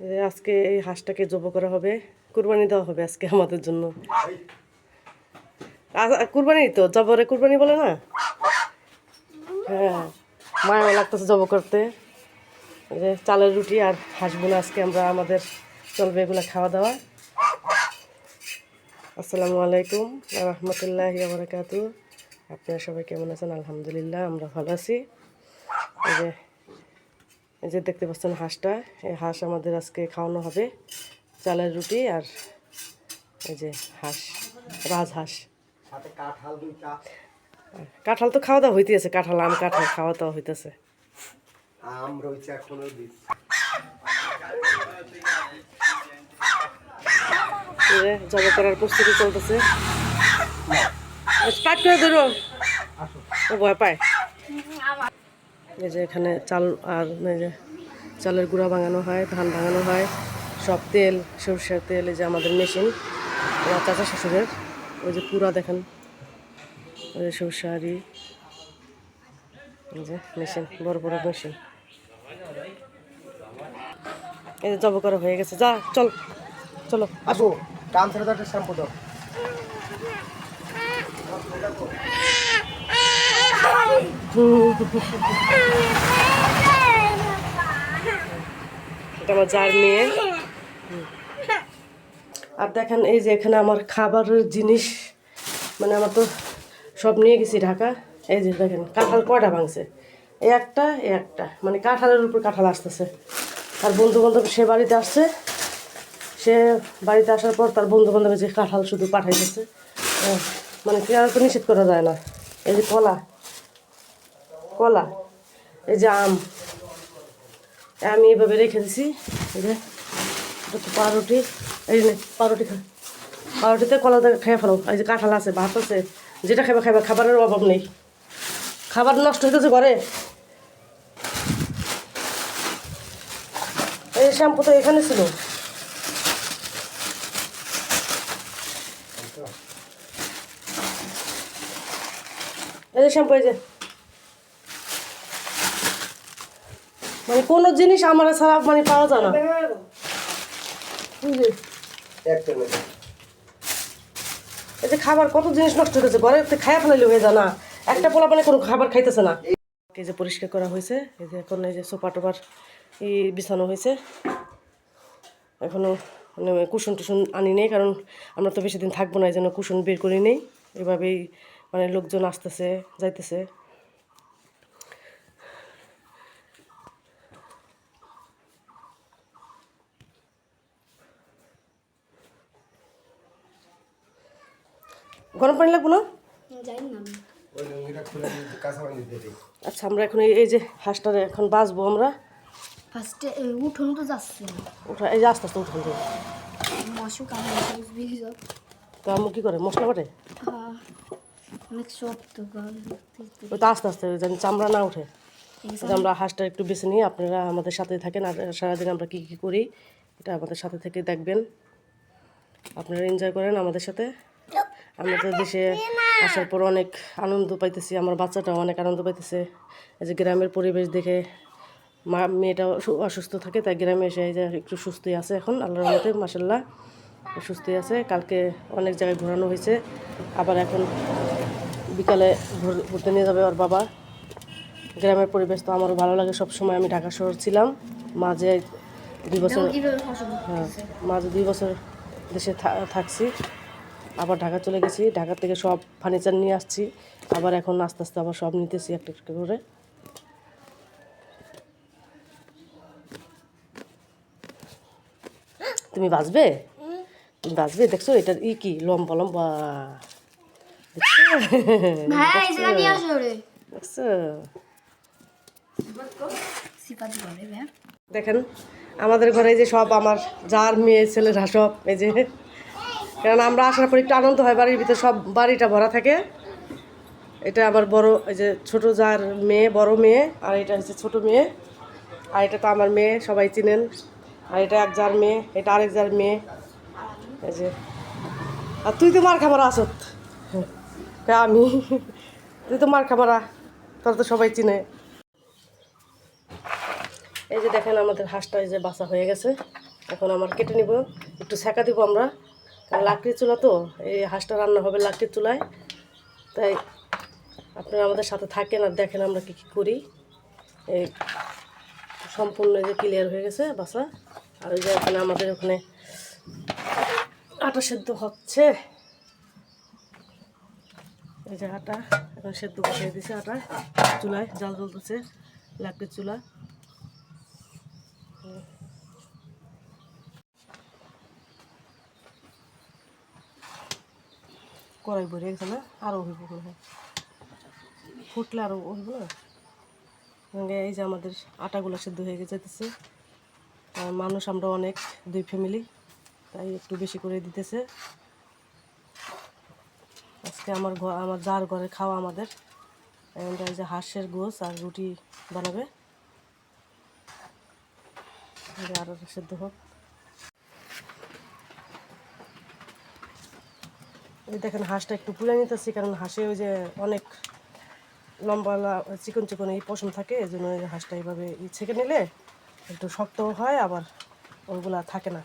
আজকে এই হাঁসটাকে জব করা হবে, কুরবানি দেওয়া হবে আজকে আমাদের জন্য। কুরবানি তো জবরে কুরবানি বলে না? হ্যাঁ, মায়া লাগতেছে জব করতে। এই যে চালের রুটি আর হাঁসগুলো আজকে আমরা আমাদের চলবে এগুলো খাওয়া দাওয়া। আসসালামু আলাইকুম রহমতুল্লাহি ওয়া বারাকাতুহু। আপনারা সবাই কেমন আছেন? আলহামদুলিল্লাহ, আমরা ভালো আছি। এই যে দেখতে পাচ্ছেন হাঁসটা, এই হাঁস আমাদের আজকে খাওয়ানো হবে চালের রুটি আর এই যে হাঁস, রাজহাঁস। কাঁঠাল তো খাওয়া দাওয়া হইতেছে, কাঁঠাল আম কাঁঠাল খাওয়া দাওয়া হইতেছে। জব করার প্রস্তুতি চলতেছে। স্টার্ট করে ধরো, ভয় পায়। এই যে এখানে চাল আর এই যে চালের গুঁড়া ভাঙানো হয়, ধান ভাঙানো হয়, সব তেল, সরষের তেল। এই যে আমাদের মেশিন, আমার চাচা শ্বশুরের। ওই যে পুরা দেখেন, ওই যে সরষারি, এই যে মেশিন, বড় বড় মেশিন। এই যে জব করা হয়ে গেছে। যা চল, চলো আসো। কাম ছেড়ে দাও, শ্যাম্পু দাও। এটা আমার যার মেয়ে। আর দেখেন এই যে এখানে আমার খাবারের জিনিস, মানে আমার তো সব নিয়ে গেছি ঢাকা। এই যে দেখেন কাঁঠাল কয়টা ভাঙছে, এই একটা এই একটা, মানে কাঁঠালের উপর কাঁঠাল আসতেছে। আর বন্ধু বান্ধব সে বাড়িতে আসছে, সে বাড়িতে আসার পর তার বন্ধু বান্ধব যে কাঁঠাল শুধু পাঠাইতেছে, মানে কেউ তো নিষেধ করা যায় না। এই যে কলা, কলা, এই যে আম, আমি এভাবে রেখে দিছি। এই যে পাউরুটি, এই যে পাউরুটি খা, পাউরুটিতে কলা খেয়ে ফেলো। এই যে কাঁঠাল আছে, ভাত আছে, যেটা খাবে খাবে, খাবারের অভাব নেই। খাবার নষ্ট হইতেছে ঘরে। এই শ্যাম্পু তো এখানে ছিল। এই যে শ্যাম্পু, এই যে মানে কোনো জিনিস আমার ছাড়া মানে পাওয়া যায় না। এই যে খাবার কত জিনিস নষ্ট হতেছে ঘরে, খায়া ফেলাইলে হয়ে যায় না। একটা পোলা মানে কোনো খাবার খাইতেছে না। এই যে পরিষ্কার করা হয়েছে, এই যে এখন এই যে সোফা টোপার এই বিছানো হয়েছে। এখনো মানে কুশন টুসন আনি নেই, কারণ আমরা তো বেশি দিন থাকবো না, এই জন্য কুশন বের করি নেই। এভাবেই মানে লোকজন আসতেছে যাইতেছে। গরম পানি লাগবো না? আচ্ছা, আমরা এখন এই যে হাঁসটারে এখন বাঁচবো আমরা। ফার্স্টে উঠোন তো যাচ্ছে না, উঠা, এই যে আস্তে আস্তে উঠোন যাবো। মাসু কাম তো আম্মু কী করে, মশলা বাটে? অনেক শক্ত ওই তো আস্তে আস্তে যেন চামড়া না উঠে। আমরা হাঁসটা একটু বেছে নিই, আপনারা আমাদের সাথে থাকেন। আর সারাদিন আমরা কী কী করি এটা আমাদের সাথে থেকে দেখবেন, আপনারা এনজয় করেন আমাদের সাথে। আমরা তো দেশে আসার পর অনেক আনন্দ পাইতেছি, আমার বাচ্চাটাও অনেক আনন্দ পাইতেছে। এই যে গ্রামের পরিবেশ দেখে, মেয়েটাও অসুস্থ থাকে, তাই গ্রামে এসে এই যে একটু সুস্থই আছে এখন, আল্লাহর রহমতে মাশাআল্লাহ সুস্থই আছে। কালকে অনেক জায়গায় ঘোরানো হয়েছে, আবার এখন বিকালে ঘুরতে নিয়ে যাবে ওর বাবা। গ্রামের পরিবেশ তো আমারও ভালো লাগে সব সময়। আমি ঢাকা শহর ছিলাম মাঝে 2 বছর, হ্যাঁ মাঝে 2 বছর দেশে থাকছি, আবার ঢাকা চলে গেছি। ঢাকা থেকে সব ফার্নিচার নিয়ে আসছি, আবার এখন আস্তে আস্তে আবার সব নিতেছি একটা একটা করে। তুমি বাঁচবে, তুমি বাঁচবে। দেখছো এটার কি লম্বা লম্বা, দেখছো? দেখেন আমাদের ঘরে যে সব আমার যার মেয়ে ছেলেরা সব, এই যে কারণ আমরা আসার পর একটু আনন্দ হয়, বাড়ির ভিতরে সব বাড়িটা ভরা থাকে। এটা আমার বড়, এই যে ছোট যার মেয়ে, বড় মেয়ে, আর এটা হচ্ছে ছোট মেয়ে, আর এটা তো আমার মেয়ে, সবাই চিনেন। আর এটা এক যার মেয়ে, এটা আরেক যার মেয়ে। এই যে আর তুই তো মার খামারা আসত, আমি, তুই তো মার খামারা, তোর তো সবাই চিনে। এই যে দেখেন আমাদের হাঁসটা এই যে বাছা হয়ে গেছে। এখন আমার কেটে নিব, একটু সেঁকা দিব আমরা, কারণ লাকড়ির চুলা তো, এই হাঁসটা রান্না হবে লাকড়ির চুলায়। তাই আপনারা আমাদের সাথে থাকেন আর দেখেন আমরা কী কী করি। এই সম্পূর্ণ যে ক্লিয়ার হয়ে গেছে বাসা। আর ওই যে এখানে আমাদের ওখানে আটা সেদ্ধ হচ্ছে, এই যে আটা এখন সেদ্ধ বসিয়ে দিছে, আটা চুলায় জাল জ্বলতেছে লাকড়ির চুলা। কড়াই ভরে গেছে না, আরও হইব মনে হয়, ফুটলে আরও হইব না। এই যে আমাদের আটাগুলো সেদ্ধ হয়ে যেতেছে, আর মানুষ আমরা অনেক, 2 ফ্যামিলি, তাই একটু বেশি করে দিতেছে। আজকে আমার যার ঘরে খাওয়া আমাদের, এই যে হাঁসের গোশ আর রুটি বানাবে, আরও সেদ্ধ হোক। এই দেখেন হাঁসটা একটু পুড়ে নিতেছি, কারণ হাঁসে ওই যে অনেক লম্বা চিকন চিকন এই পশম থাকে, এই জন্য এই হাঁসটা এইভাবে ছেঁকে নিলে একটু শক্তও হয়, আবার ওইগুলা থাকে না।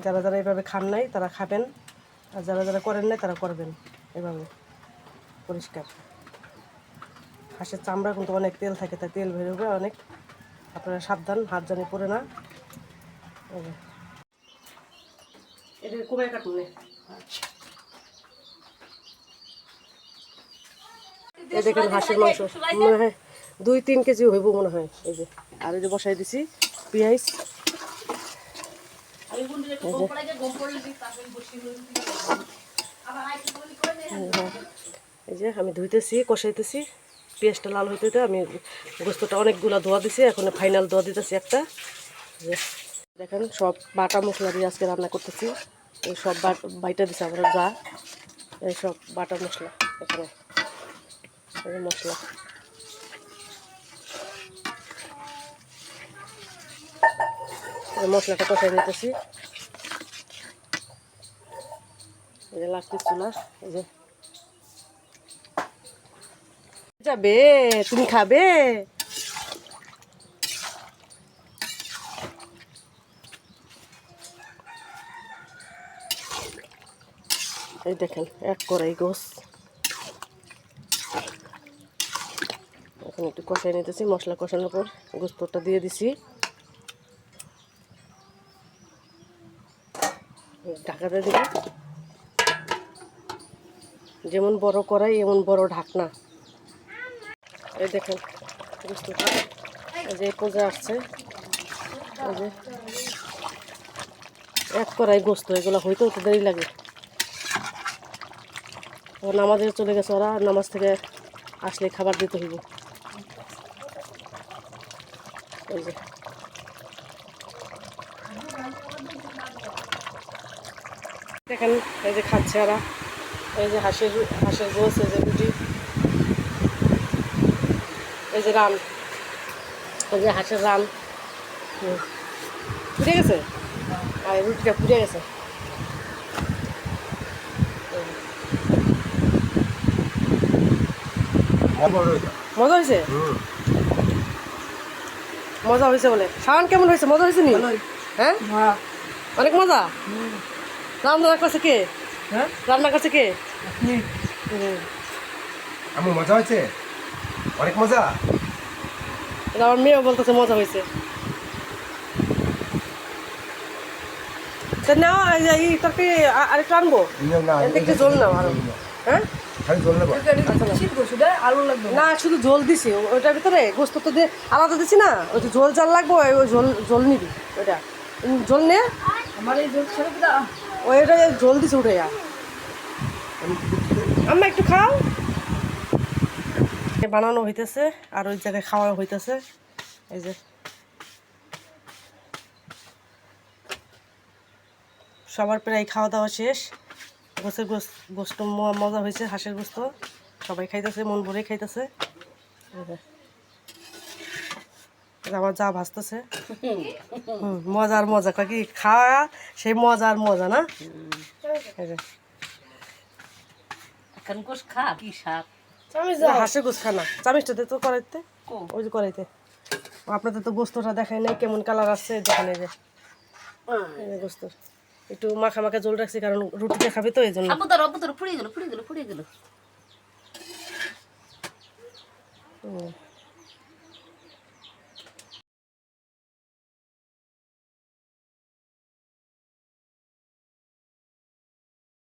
যারা যারা এইভাবে খান নাই তারা খাবেন, আর যারা যারা করেন নাই তারা করবেন এভাবে পরিষ্কার। হাঁসের চামড়া কিন্তু অনেক তেল থাকে, তাই তেল বেরোবে অনেক, আপনারা সাবধান, হাত জানি পড়ে না। এটা কমে কাটুন, এই দেখেন হাঁসের মাংস মনে হয় 2-3 কেজি হইব মনে হয়। এই যে আর এই যে বসাই দিছি পেঁয়াজ, এই যে আমি ধুইতেছি, কষাইতেছি, পেঁয়াজটা লাল হইতে হইতে আমি গোস্তটা অনেকগুলা ধোয়া দিছি, এখন ফাইনাল ধোয়া দিতেছি একটা। দেখেন সব বাটা মশলা দিয়ে আজকে রান্না করতেছি, এই সব বাইটা দিছে আমরা যা, এই সব বাটা মশলা এখানে, এই মশলা মশলাটা কষাই নিতেছি। এই যে লাকড়ির চুলা, এই যে যাবে, তুমি খাবে? এই দেখেন এক কড়াই গোস, এখন একটু কষাই নিতেছি, মশলা কষানোর পর গোস্তটা দিয়ে দিছি, ঢাকাতে দিব। যেমন বড় কড়াই এমন বড় ঢাকনা। এই দেখেন গোস্তটা এই যে পর্যায়ে আসছে, এই যে এক কড়াই গোস্ত, এগুলো হইতেও তো দেরি লাগে। নামাজে চলে গেছে ওরা, নামাজ থেকে আসলে খাবার দিতে হইব। এই যে দেখেন এই যে খাচ্ছে ওরা, এই যে হাঁসের গোস, এই যে রুটি, এই যে রান, এই যে হাঁসের রান পুড়ে গেছে, আর রুটিটা পুড়ে গেছে। মজা হয়েছে, মজা হয়েছে বলে শাওন কেমন হয়েছে? মজা হয়েছে নি? হ্যাঁ অনেক মজা। রান্না করছে কে? হ্যাঁ রান্না করছে কে? আমার মজা হয়েছে, অনেক মজা। আমার মেয়েও বলতেছে মজা হয়েছে। নাও এই তরকারি আরেকটু আনবো, একটু ঝোল নাও আরো। হ্যাঁ না শুধু ঝোল দিছি, ওইটার ভিতরে গোস্ত তো দিয়ে আলাদা দিছি না, ওই যে ঝোল জাল লাগবো, ওই ঝোল নিবি, ওইটা ঝোল নে, ওইটা ঝোল দিছি উঠাইয়া। আমরা একটু খাও, বানানো হইতেছে আর ওই জায়গায় খাওয়া হইতেছে। এই যে সবার প্রায় খাওয়া দাওয়া শেষ, গোস্ত মজা হয়েছে, হাঁসের গোস্ত সবাই খাইতেছে, মন ভরে খাইতেছে। আমার যা ভাজতেছে, মজার মজা কি খাওয়া, সেই মজার মজা না। এখন গোস খা, কি স্বাদ। হাঁসের গোস খানা চামিচটাতে তো করাইতে ওই যে করাইতে আপনাদের তো গোস্তটা দেখাই নাই কেমন কালার আসছে দেখেন এই যে গোস্ত একটু মাখা মাখা জল রাখছি কারণ রুটিতে খাবে তো এই জন্য পুড়ে গেল হুম।